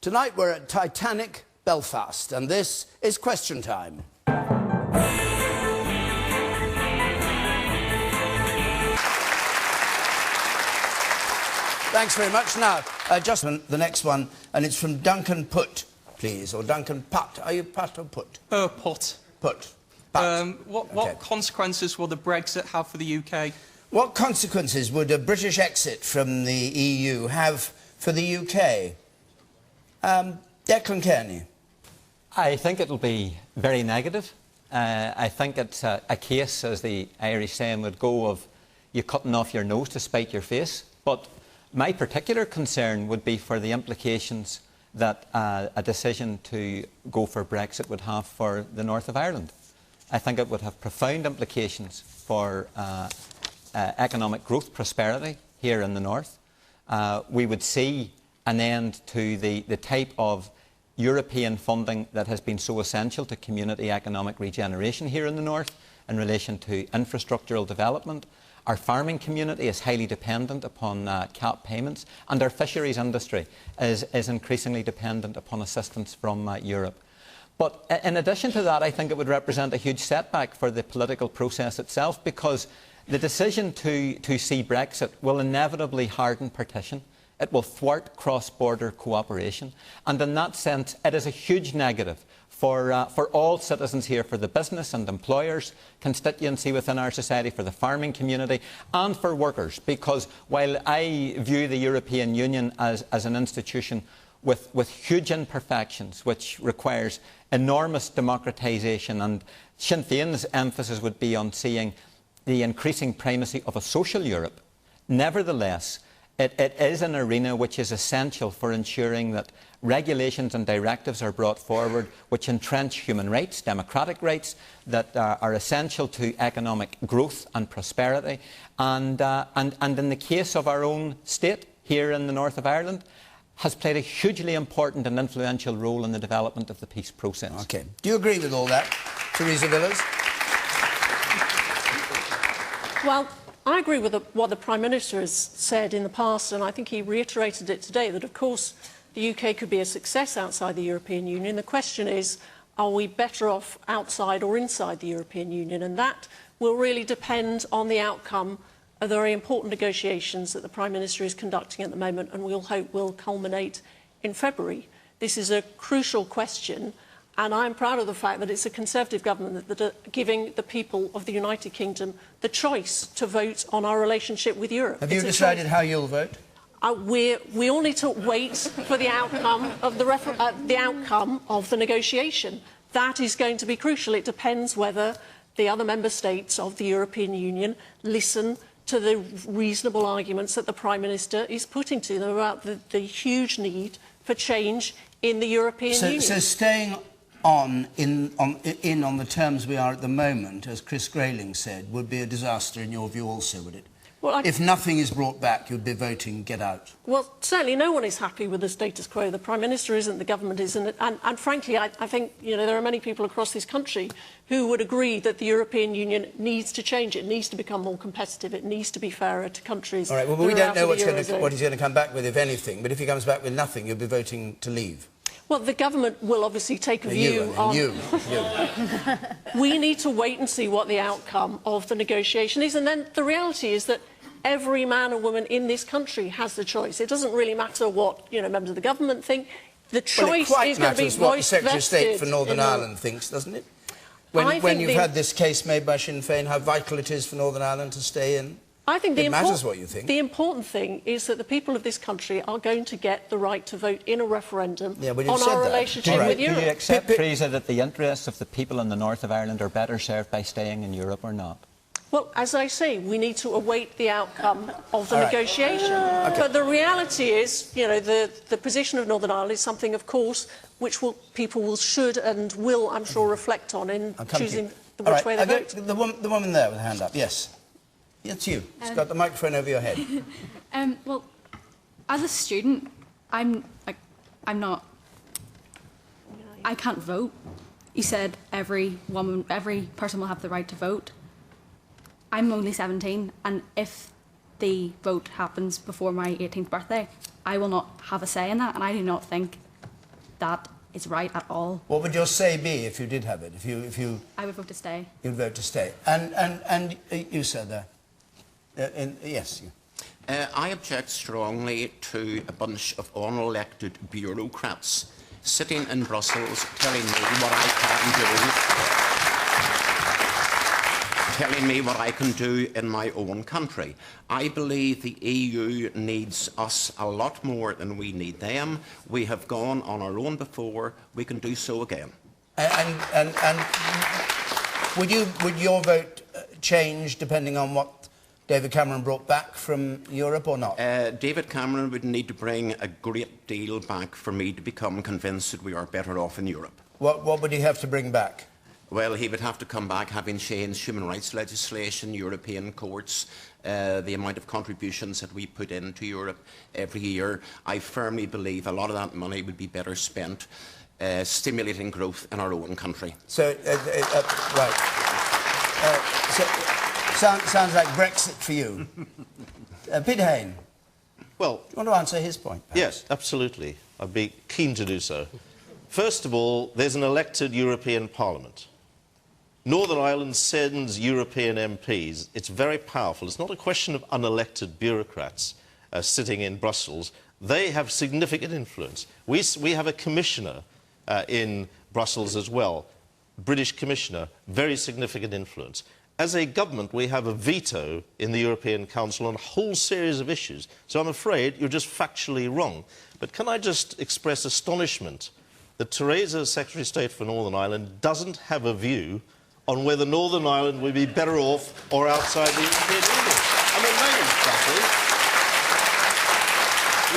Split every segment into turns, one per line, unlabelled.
Tonight we're at Titanic, Belfast, and this is Question Time. Thanks very much. Now, just the next one, and it's from Duncan Putt, please, or Duncan Putt. Are you Putt or Putt?
Putt.
Putt.
What consequences will the Brexit have for the UK?
What consequences would a British exit from the EU have for the UK? Declan Kearney.
I think it'll be very negative. I think it's a case, as the Irish saying would go, of you cutting off your nose to spite your face. But my particular concern would be for the implications that a decision to go for Brexit would have for the north of Ireland. I think it would have profound implications for economic growth, prosperity here in the north. We would see an end to the type of European funding that has been so essential to community economic regeneration here in the north in relation to infrastructural development. Our farming community is highly dependent upon cap payments, and our fisheries industry is increasingly dependent upon assistance from Europe. But in addition to that, I think it would represent a huge setback for the political process itself, because the decision to see Brexit will inevitably harden partition. It will thwart cross-border cooperation, and in that sense it is a huge negative for all citizens here, for the business and employers constituency within our society, for the farming community and for workers, because while I view the European Union as an institution with huge imperfections, which requires enormous democratisation, and Sinn Féin's emphasis would be on seeing the increasing primacy of a social Europe, nevertheless it is an arena which is essential for ensuring that regulations and directives are brought forward which entrench human rights, democratic rights, that are essential to economic growth and prosperity. And in the case of our own state here in the north of Ireland, has played a hugely important and influential role in the development of the peace process.
OK. Do you agree with all that, Theresa Villiers?
Well, I agree with what the Prime Minister has said in the past, and I think he reiterated it today, that of course the UK could be a success outside the European Union. The question is, are we better off outside or inside the European Union? And that will really depend on the outcome of the very important negotiations that the Prime Minister is conducting at the moment, and we'll hope will culminate in February. This is a crucial question, and I'm proud of the fact that it's a Conservative government that are giving the people of the United Kingdom the choice to vote on our relationship with Europe.
Have you decided how you'll vote?
We all need to wait for the outcome of the negotiation. That is going to be crucial. It depends whether the other member states of the European Union listen to the reasonable arguments that the Prime Minister is putting to them about the huge need for change in the European Union.
So staying on the terms we are at the moment, as Chris Grayling said, would be a disaster in your view also, would it? Well, if nothing is brought back, you'd be voting get out.
Well, certainly no one is happy with the status quo. The Prime Minister isn't, the government isn't. And frankly, I think there are many people across this country who would agree that the European Union needs to change. It needs to become more competitive. It needs to be fairer to countries.
All right, well, we don't know what he's going to come back with, if anything. But if he comes back with nothing, you'll be voting to leave.
Well, the government will obviously take a view on... You. We need to wait and see what the outcome of the negotiation is. And then the reality is that every man and woman in this country has the choice. It doesn't really matter what members of the government think. The choice is going to be
what the Secretary of State for Northern Ireland thinks, doesn't it? When you've had this case made by Sinn Féin, how vital it is for Northern Ireland to stay in.
I think
it matters what you think.
The important thing is that the people of this country are going to get the right to vote in a referendum on our relationship with Europe.
Do you accept, Theresa, that the interests of the people in the north of Ireland are better served by staying in Europe or not?
Well, as I say, we need to await the outcome of the negotiation. Okay. But the reality is, the position of Northern Ireland is something, of course, which people should and will, I'm sure, reflect on in choosing which way they vote.
The woman there with her hand up, yes. It's you. It's got the microphone over your head.
Well, as a student, I'm not... I can't vote. You said every person will have the right to vote. I'm only 17, and if the vote happens before my 18th birthday, I will not have a say in that, and I do not think that is right at all.
What would your say be if you did have it? If you
I would vote to stay.
You'd vote to stay. And you said there. Yes. You.
I object strongly to a bunch of unelected bureaucrats sitting in Brussels telling me what I can do in my own country. I believe the EU needs us a lot more than we need them. We have gone on our own before. We can do so again.
And would your vote change depending on what David Cameron brought back from Europe or not?
David Cameron would need to bring a great deal back for me to become convinced that we are better off in Europe.
What would he have to bring back?
Well, he would have to come back having changed human rights legislation, European courts, the amount of contributions that we put into Europe every year. I firmly believe a lot of that money would be better spent stimulating growth in our own country.
So, right. Sounds like Brexit for you. Peter Hain.
Well,
do you want to answer his point? Perhaps?
Yes, absolutely. I'd be keen to do so. First of all, there's an elected European Parliament. Northern Ireland sends European MPs. It's very powerful. It's not a question of unelected bureaucrats sitting in Brussels. They have significant influence. We have a commissioner in Brussels as well, British commissioner, very significant influence. As a government, we have a veto in the European Council on a whole series of issues. So I'm afraid you're just factually wrong. But can I just express astonishment that Theresa, Secretary of State for Northern Ireland, doesn't have a view on whether Northern Ireland would be better off or outside the European Union. I'm amazed, frankly.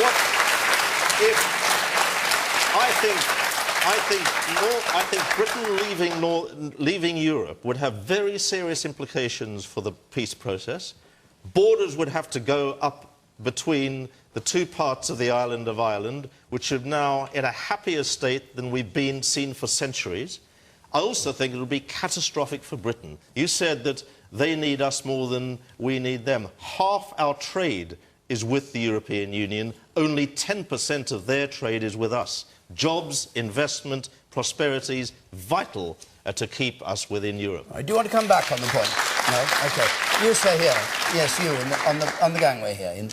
What if I think Britain leaving Europe would have very serious implications for the peace process. Borders would have to go up between the two parts of the island of Ireland, which are now in a happier state than we've seen for centuries. I also think it will be catastrophic for Britain. You said that they need us more than we need them. Half our trade is with the European Union. Only 10% of their trade is with us. Jobs, investment, prosperity is vital to keep us within Europe.
Do you want to come back on the point? No? OK. You stay here. Yes, you, on the gangway here.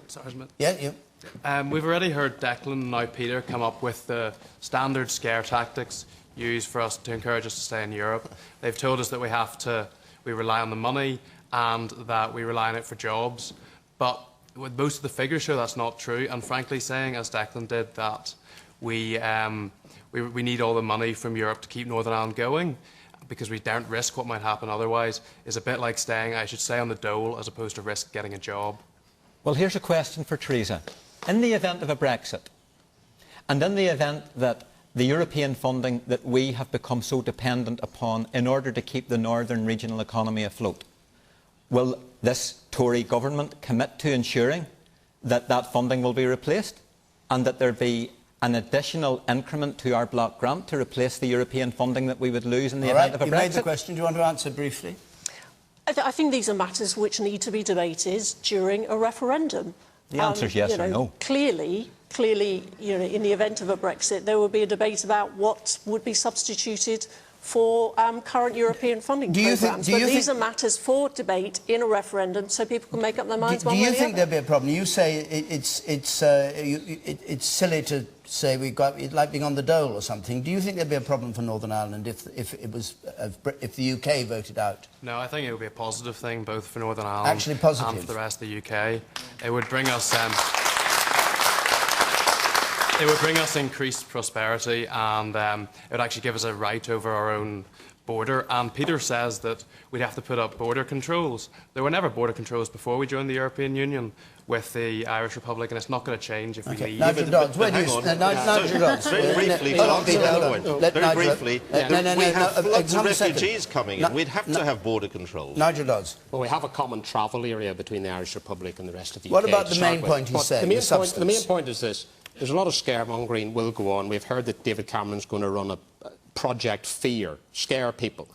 Sorry, Smith.
Yeah, you.
We've already heard Declan and now Peter come up with the standard scare tactics used for us to encourage us to stay in Europe. They've told us that we rely on the money and that we rely on it for jobs. But with most of the figures show that's not true. And frankly, saying, as Declan did, that we need all the money from Europe to keep Northern Ireland going because we don't risk what might happen otherwise is a bit like saying I should stay on the dole as opposed to risk getting a job.
Well, here's a question for Theresa. In the event of a Brexit, and in the event that the European funding that we have become so dependent upon in order to keep the northern regional economy afloat, will this Tory government commit to ensuring that that funding will be replaced and that there be an additional increment to our block grant to replace the European funding that we would lose in the event of a Brexit? You
made the question. Do you want to answer briefly?
I think these are matters which need to be debated during a referendum.
The answer is yes or no.
Clearly, in the event of a Brexit, there will be a debate about what would be substituted for current European funding programmes. But these are matters for debate in a referendum, so people can make up their minds one way or the other.
Do you think there'll be a problem? You say it's silly to say it's like being on the dole or something. Do you think there'd be a problem for Northern Ireland if the UK voted out?
No, I think it would be a positive thing both for Northern Ireland
and for
the rest of the UK. It would bring us It would bring us increased prosperity and it would actually give us a right over our own border. And Peter says that we'd have to put up border controls. There were never border controls before we joined the European Union with the Irish Republic, and it's not going to change if we leave.
Nigel Dodds,
Nigel Dodds. Very briefly, to answer that point. Very briefly, we have floods of refugees coming in. We'd have to have border controls.
Nigel Dodds.
Well, we have a common travel area between the Irish Republic and the rest of the UK.
What about the main point he said,
the main point is this. There's a lot of scaremongering will go on. We've heard that David Cameron's going to run a Project Fear, scare people.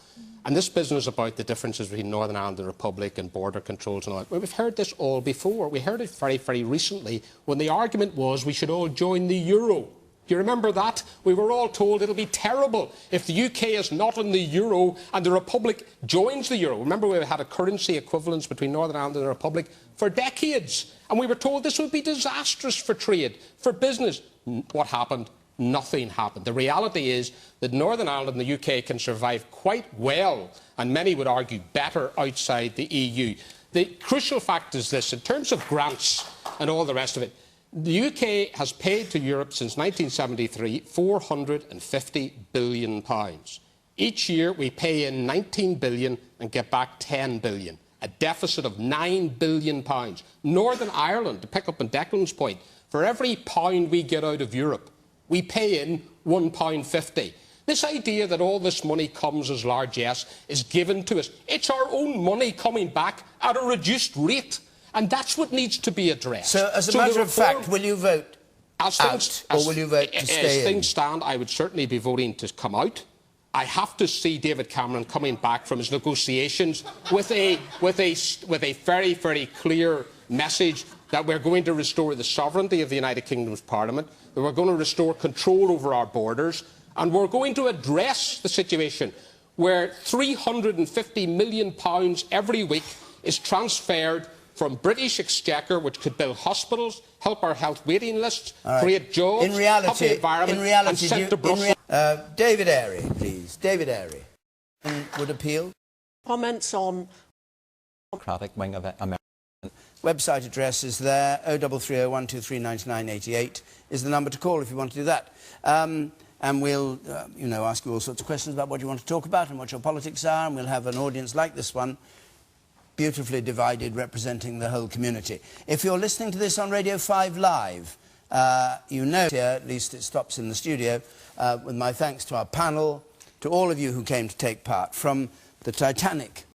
And this business about the differences between Northern Ireland and the Republic and border controls and all that, well, we've heard this all before. We heard it very, very recently when the argument was we should all join the euro. Do you remember that? We were all told it'll be terrible if the UK is not in the euro and the Republic joins the euro. Remember, we had a currency equivalence between Northern Ireland and the Republic for decades. And we were told this would be disastrous for trade, for business. What happened? Nothing happened. The reality is that Northern Ireland and the UK can survive quite well, and many would argue better, outside the EU. The crucial fact is this: in terms of grants and all the rest of it, the UK has paid to Europe since 1973 £450 billion. Each year we pay in 19 billion and get back 10 billion. A deficit of £9 billion. Northern Ireland, to pick up on Declan's point, for every pound we get out of Europe, we pay in £1.50. This idea that all this money comes as largesse is given to us. It's our own money coming back at a reduced rate. And that's what needs to be addressed.
So, as a matter of fact, will you vote out, or will you vote to stay in?
As things stand, I would certainly be voting to come out. I have to see David Cameron coming back from his negotiations with a very, very clear message that we're going to restore the sovereignty of the United Kingdom's Parliament, that we're going to restore control over our borders, and we're going to address the situation where £350 million every week is transferred from British Exchequer, which could build hospitals, help our health waiting lists, create jobs, help the environment, and send to Brussels.
David Airy, please. David Airy would appeal.
Comments on
Democratic wing of America.
Website address is there. 0330 123 9988 is the number to call if you want to do that. And we'll, ask you all sorts of questions about what you want to talk about and what your politics are, and we'll have an audience like this one, beautifully divided, representing the whole community. If you're listening to this on Radio 5 Live, you know here, at least it stops in the studio, with my thanks to our panel, to all of you who came to take part, from the Titanic